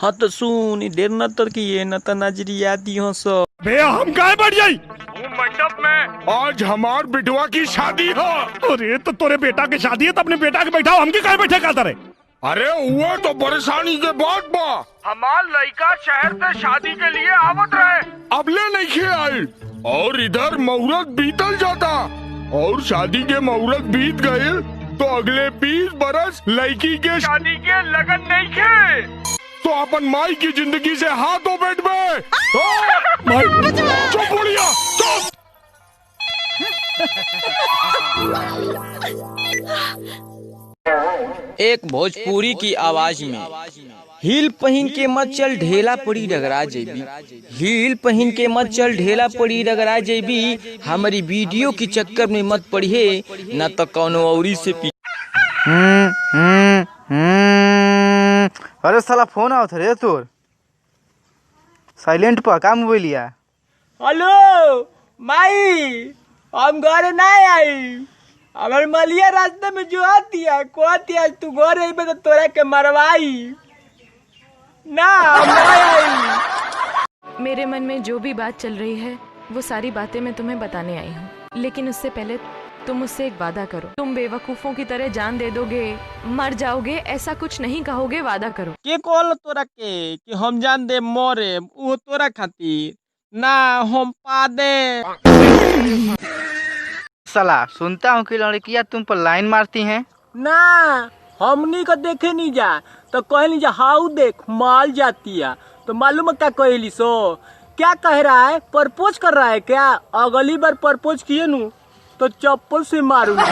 हाँ तो सुन देर न तर की ये न तो नजरिया दियो सो बे हम काहे बढ़ जाई मंडप में आज हमार बिटवा की शादी हो। अरे तो तोरे बेटा की शादी है तो अपने बेटा के बैठाओ, हमके काहे बैठे कहता रे। अरे हुआ तो परेशानी के बाद बा हमार लड़का शहर से शादी के लिए आवत रहे, अबले नहीं खे आई और इधर मुहूर्त बीतल जाता और शादी के मुहूर्त बीत गए तो अगले 20 बरस लड़की के शादी के लगन नहीं खे तो अपन माई की जिंदगी से हाथों बैठ में चुप बुढ़िया चुप। एक भोजपुरी की आवाज में हील पहन के मत चल ढेला पड़ी डगरा जेबी, हील पहन के मत चल ढेला पड़ी डगरा जेबी, हमारी वीडियो की चक्कर में मत पड़िए न तो कौनो औरी से पी। अरे साला फोन आवत रे तोर साइलेंट पर का मोबाइल लिया। हेलो माई, हम घर ना आई, हमारे मलिया रास्ते में जो आती है कहती है तू घर आई तो तोरा के मरवाई ना, हम ना आई। मेरे मन में जो भी बात चल रही है वो सारी बातें मैं तुम्हें बताने आई हूँ, लेकिन उससे पहले तुम मुझसे एक वादा करो। तुम बेवकूफों की तरह जान दे दोगे, मर जाओगे, ऐसा कुछ नहीं कहोगे, वादा करो। के कॉल तोरा के कि हम जान दे मोरे वो तोरा खातिर ना हम पा दे। साला सुनता हूँ कि लड़कियाँ तुम पर लाइन मारती हैं। ना हमनी को देखे नहीं जा तो कहली जा हाउ देख माल जाती है तो मालूम है क्या कहली सो क्या कह रहा है, प्रपोज कर रहा है क्या। अगली बार प्रपोज किए नू तो चप्पल से मारूंगा।